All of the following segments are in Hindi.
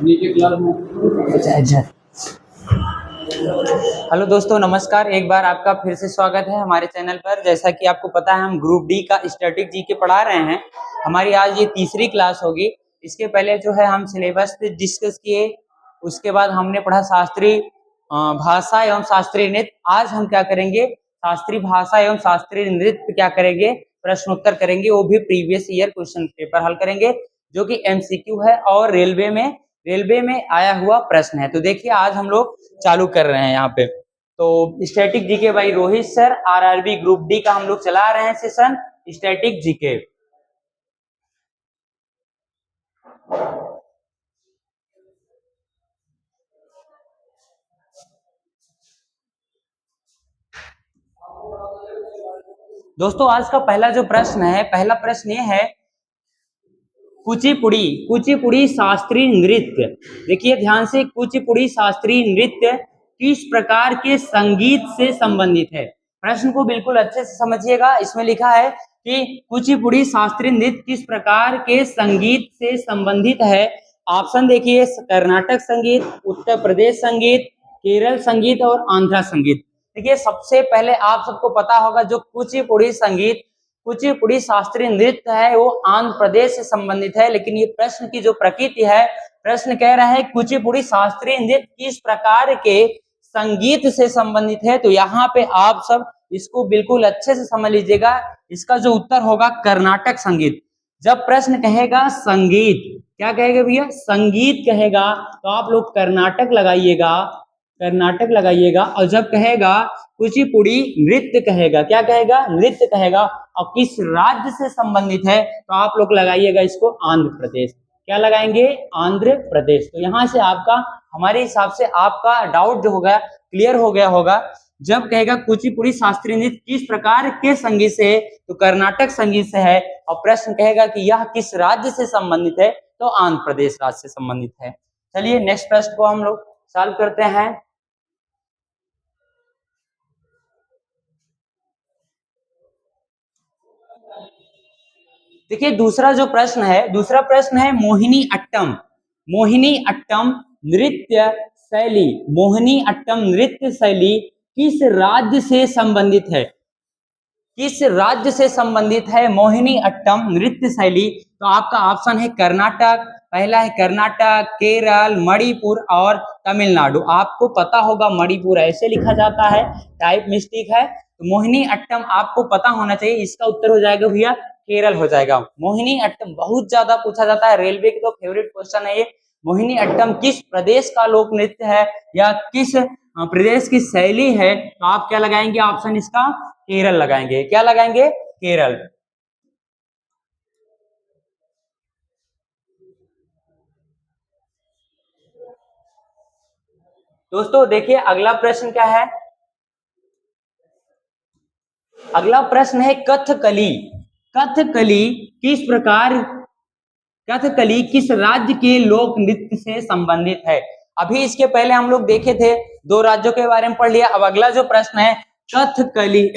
नीचे क्लास में अच्छा। हेलो दोस्तों, नमस्कार। एक बार आपका फिर से स्वागत है हमारे चैनल पर। जैसा कि आपको पता है, हम ग्रुप डी का स्टैटिक जीके पढ़ा रहे हैं। हमारी आज ये तीसरी क्लास होगी। इसके पहले जो है हम सिलेबस डिस्कस किए, उसके बाद हमने पढ़ा शास्त्रीय भाषा एवं शास्त्रीय नृत्य। आज हम क्या करेंगे, शास्त्रीय भाषा एवं शास्त्रीय नृत्य क्या करेंगे, प्रश्नोत्तर करेंगे। वो भी प्रीवियस ईयर क्वेश्चन पेपर हल करेंगे, जो कि एमसीक्यू है और रेलवे में आया हुआ प्रश्न है। तो देखिए, आज हम लोग चालू कर रहे हैं यहाँ पे। तो static GK by Rohit sir, RRB group D का हम लोग चला रहे हैं सेशन स्टैटिक जीके। दोस्तों, आज का पहला जो प्रश्न है, पहला प्रश्न ये है, कुचिपुड़ी शास्त्रीय नृत्य। देखिए ध्यान से, कुचिपुड़ी शास्त्रीय नृत्य किस प्रकार के संगीत से संबंधित है। प्रश्न को बिल्कुल अच्छे से समझिएगा। इसमें लिखा है कि कुचिपुड़ी शास्त्रीय नृत्य किस प्रकार के संगीत से संबंधित है। ऑप्शन देखिए, कर्नाटक संगीत, उत्तर प्रदेश संगीत, केरल संगीत और आंध्र संगीत। देखिए, सबसे पहले आप सबको पता होगा, जो कुचिपुड़ी शास्त्रीय नृत्य है वो आंध्र प्रदेश से संबंधित है। लेकिन ये प्रश्न की जो प्रकृति है, प्रश्न कह रहा है कुचिपुड़ी शास्त्रीय नृत्य किस प्रकार के संगीत से संबंधित है। तो यहाँ पे आप सब इसको बिल्कुल अच्छे से समझ लीजिएगा। इसका जो उत्तर होगा कर्नाटक संगीत। जब प्रश्न कहेगा संगीत, क्या कहेगा भैया, संगीत कहेगा, तो आप लोग कर्नाटक लगाइएगा। और जब कहेगा कुचिपुड़ी नृत्य कहेगा, क्या कहेगा, नृत्य कहेगा, और किस राज्य से संबंधित है, तो आप लोग लगाइएगा इसको आंध्र प्रदेश। क्या लगाएंगे, आंध्र प्रदेश। तो यहाँ से आपका, हमारे हिसाब से आपका डाउट जो होगा क्लियर हो गया होगा। जब कहेगा कुचिपुड़ी शास्त्रीय नृत्य किस प्रकार के संगीत से है, तो कर्नाटक संगीत से है। और प्रश्न कहेगा कि यह किस राज्य से संबंधित है, तो आंध्र प्रदेश राज्य से संबंधित है। चलिए नेक्स्ट प्रश्न को हम लोग सॉल्व करते हैं। देखिए, दूसरा प्रश्न है मोहिनी अट्टम नृत्य शैली किस राज्य से संबंधित है। मोहिनी अट्टम नृत्य शैली। तो आपका ऑप्शन है कर्नाटक, पहला है कर्नाटक, केरल, मणिपुर और तमिलनाडु। आपको पता होगा मणिपुर ऐसे लिखा जाता है, टाइप मिस्टेक है। तो मोहिनी अट्टम आपको पता होना चाहिए। इसका उत्तर हो जाएगा भैया केरल हो जाएगा। मोहिनी अट्टम बहुत ज्यादा पूछा जाता है, रेलवे की तो फेवरेट क्वेश्चन है ये। मोहिनी अट्टम किस प्रदेश का लोक नृत्य है या किस प्रदेश की शैली है, तो आप क्या लगाएंगे, ऑप्शन इसका केरल लगाएंगे। क्या लगाएंगे, केरल। दोस्तों देखिए, अगला प्रश्न क्या है, अगला प्रश्न है कथकली किस राज्य के लोक नृत्य से संबंधित है। अभी इसके पहले हम लोग देखे थे, दो राज्यों के बारे में पढ़ लिया। अब अगला जो प्रश्न है, कथकली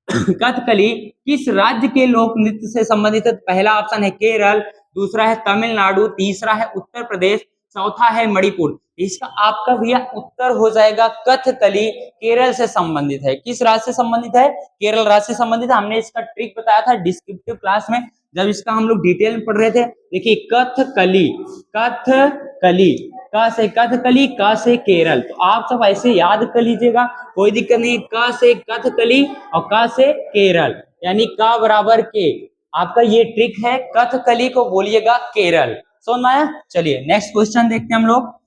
कथकली किस राज्य के लोक नृत्य से संबंधित है। पहला ऑप्शन है केरल, दूसरा है तमिलनाडु, तीसरा है उत्तर प्रदेश, चौथा है मणिपुर। इसका आपका भैया उत्तर हो जाएगा कथकली केरल से संबंधित है। किस राज्य से संबंधित है, केरल राज्य से संबंधित है। हमने इसका ट्रिक बताया था डिस्क्रिप्टिव क्लास में, जब इसका हम लोग डिटेल में पढ़ रहे थे। देखिए, कथकली क से कथकली, क से केरल। तो आप सब ऐसे याद कर लीजिएगा, कोई दिक्कत नहीं। क से कथकली और क से केरल, यानी क बराबर के। आपका ये ट्रिक है, कथकली को बोलिएगा केरल। समझ में आया। चलिए नेक्स्ट क्वेश्चन देखते हैं हम लोग।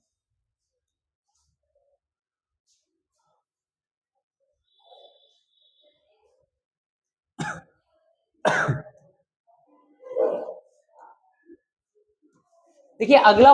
देखिए, अगला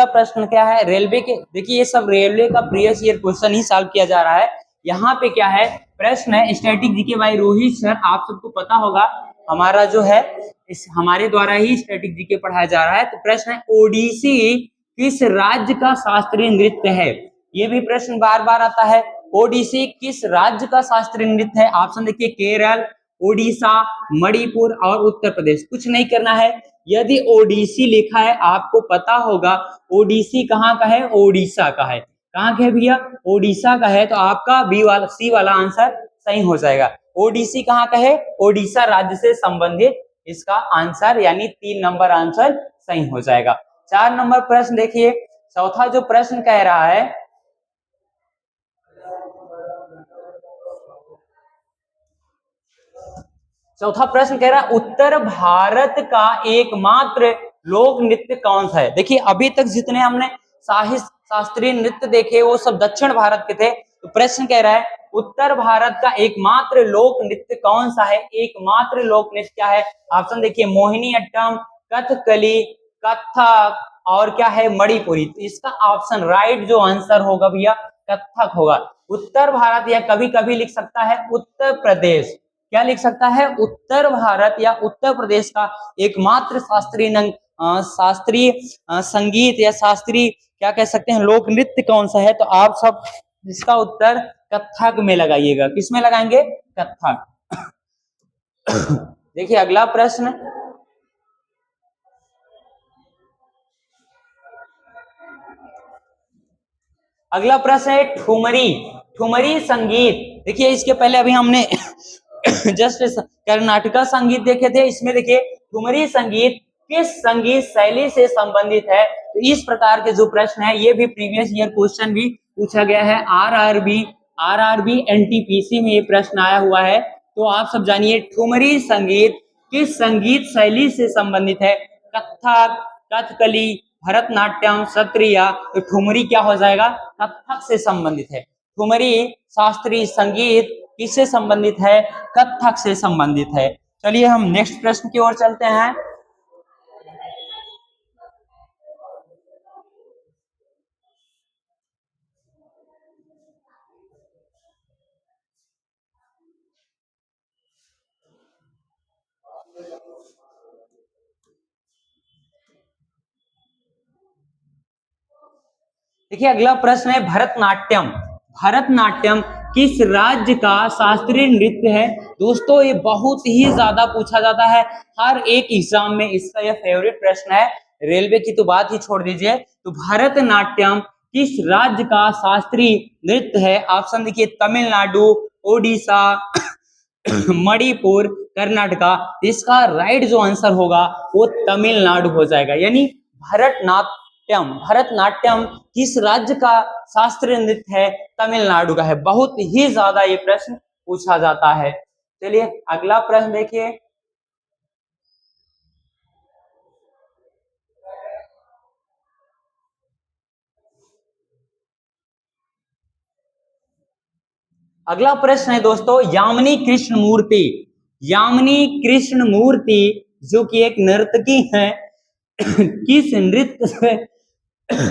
प्रश्न क्या है, रेलवे के। देखिए, ये सब रेलवे का प्रीवियस ईयर क्वेश्चन ही सॉल्व किया जा रहा है। यहाँ पे क्या है, प्रश्न है static GK by Rohit sir. आप सबको पता होगा, हमारा जो है इस हमारे द्वारा ही स्टैटिक जीके पढ़ाया जा रहा है। तो प्रश्न है, ओडिसी किस राज्य का शास्त्रीय नृत्य है। ये भी प्रश्न बार बार आता है, ओडिसी किस राज्य का शास्त्रीय नृत्य है। ऑप्शन देखिए, केरल, ओडिशा, मणिपुर और उत्तर प्रदेश। कुछ नहीं करना है, यदि ओडिसी लिखा है आपको पता होगा ओडिसी कहाँ का है, ओडिशा का है। कहाँ का है भैया, ओडिशा का है, तो आपका बी वाला सी वाला आंसर सही हो जाएगा। ओडिसी कहाँ का है, ओडिशा राज्य से संबंधित इसका आंसर यानी 3 नंबर आंसर सही हो जाएगा। 4 नंबर प्रश्न देखिए, चौथा जो प्रश्न कह रहा है, चौथा प्रश्न कह रहा है उत्तर भारत का एकमात्र लोक नृत्य कौन सा है। देखिए अभी तक जितने हमने शास्त्रीय नृत्य देखे वो सब दक्षिण भारत के थे, तो प्रश्न कह रहा है उत्तर भारत का एकमात्र लोक नृत्य कौन सा है। एकमात्र लोक नृत्य क्या है, ऑप्शन देखिए मोहिनीअट्टम, कथकली, कथक और क्या है मणिपुरी। तो इसका ऑप्शन राइट जो आंसर होगा भैया कथक होगा। उत्तर भारत या कभी कभी लिख सकता है उत्तर प्रदेश, क्या लिख सकता है, उत्तर भारत या उत्तर प्रदेश का एकमात्र शास्त्रीय संगीत या शास्त्रीय क्या कह सकते हैं लोक नृत्य कौन सा है। तो आप सब इसका उत्तर कथक में लगाइएगा। किस में लगाएंगे, कथक। देखिए अगला प्रश्न, अगला प्रश्न है ठुमरी। ठुमरी संगीत, देखिए इसके पहले अभी हमने जस्ट कर्नाटका संगीत देखे थे, इसमें देखिए ठुमरी संगीत किस संगीत शैली से संबंधित है। तो इस प्रकार के जो प्रश्न है ये भी प्रीवियस ईयर क्वेश्चन भी पूछा गया है, आरआरबी एनटीपीसी में ये प्रश्न आया हुआ है। तो आप सब जानिए ठुमरी संगीत किस संगीत शैली से संबंधित है, कथक, कथकली, भरतनाट्यम, सत्रिया। तो ठुमरी क्या हो जाएगा, कथक से संबंधित है। ठुमरी शास्त्रीय संगीत किससे संबंधित है, कथक से संबंधित है। चलिए हम नेक्स्ट प्रश्न की ओर चलते हैं। देखिए अगला प्रश्न है भरतनाट्यम। भरतनाट्यम किस राज्य का शास्त्रीय नृत्य है। दोस्तों ये बहुत ही ज्यादा पूछा जाता है हर एक एग्जाम में, इसका यह फेवरेट प्रश्न है। रेलवे की तो बात ही छोड़ दीजिए। तो भरतनाट्यम किस राज्य का शास्त्रीय नृत्य है। ऑप्शन देखिए तमिलनाडु, ओडिशा, मणिपुर, कर्नाटका। इसका राइट जो आंसर होगा वो तमिलनाडु हो जाएगा। यानी भरतनाट्यम किस राज्य का शास्त्रीय नृत्य है, तमिलनाडु का है। बहुत ही ज्यादा ये प्रश्न पूछा जाता है। चलिए अगला प्रश्न देखिए, अगला प्रश्न है दोस्तों यामिनी कृष्णमूर्ति। यामिनी कृष्णमूर्ति जो कि एक नर्तकी है किस नृत्य से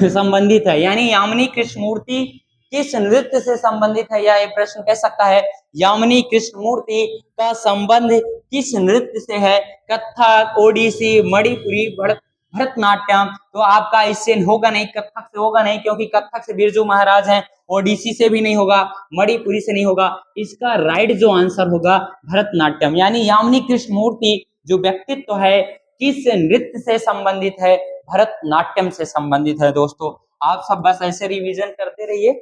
संबंधित है। यानी यामिनी कृष्णमूर्ति किस नृत्य से संबंधित है, या ये प्रश्न कह सकता है यामिनी कृष्णमूर्ति का संबंध किस नृत्य से है। कथक, ओडिसी, मणिपुरी, भरतनाट्यम। तो आपका इससे होगा नहीं, कथक से होगा नहीं, क्योंकि कथक से बिरजू महाराज हैं। ओडिसी से भी नहीं होगा, मणिपुरी से नहीं होगा। इसका राइट जो आंसर होगा भरतनाट्यम। यानी यामिनी कृष्णमूर्ति जो व्यक्तित्व है किस नृत्य से संबंधित है, भरतनाट्यम से संबंधित है। दोस्तों आप सब बस ऐसे रिवीजन करते रहिए।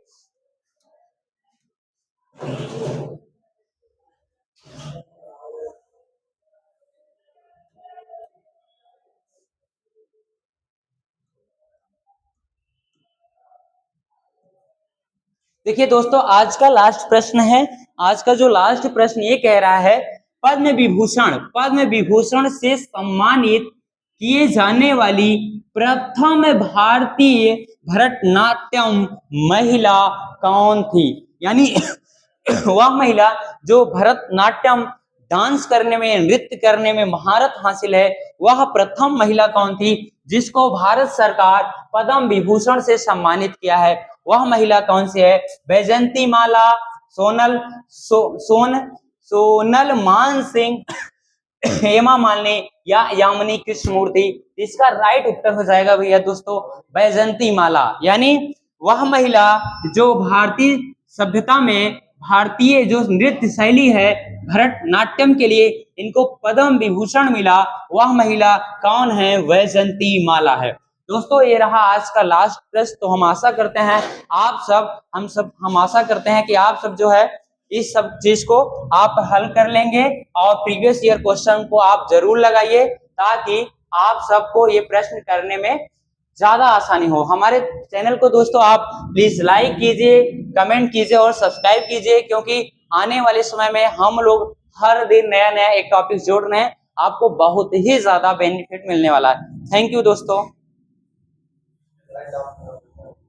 देखिए दोस्तों आज का लास्ट प्रश्न है। आज का जो लास्ट प्रश्न ये कह रहा है पद्म विभूषण से सम्मानित किए जाने वाली प्रथम भारतीय भरतनाट्यम महिला कौन थी। यानी वह महिला जो भरतनाट्यम डांस करने में, नृत्य करने में महारत हासिल है, वह प्रथम महिला कौन थी जिसको भारत सरकार पद्म विभूषण से सम्मानित किया है। वह महिला कौन सी है, बैजंती माला, सोनल मान सिंह, हेमा मालिनी या यामिनी कृष्णमूर्ति। इसका राइट उत्तर हो जाएगा भैया दोस्तों बैजंती माला। यानी वह महिला जो भारतीय सभ्यता में भारतीय जो नृत्य शैली है भरतनाट्यम के लिए इनको पद्म विभूषण मिला, वह महिला कौन है? वैजंती माला है। दोस्तों ये रहा आज का लास्ट प्रश्न। तो हम आशा करते हैं हम आशा करते हैं कि आप सब जो है इस सब चीज को आप हल कर लेंगे और प्रीवियस ईयर क्वेश्चन को आप जरूर लगाइए, ताकि आप सबको ये प्रश्न करने में ज्यादा आसानी हो। हमारे चैनल को दोस्तों आप प्लीज लाइक कीजिए, कमेंट कीजिए और सब्सक्राइब कीजिए, क्योंकि आने वाले समय में हम लोग हर दिन नया नया एक टॉपिक जोड़ रहे हैं, आपको बहुत ही ज्यादा बेनिफिट मिलने वाला है। थैंक यू दोस्तों।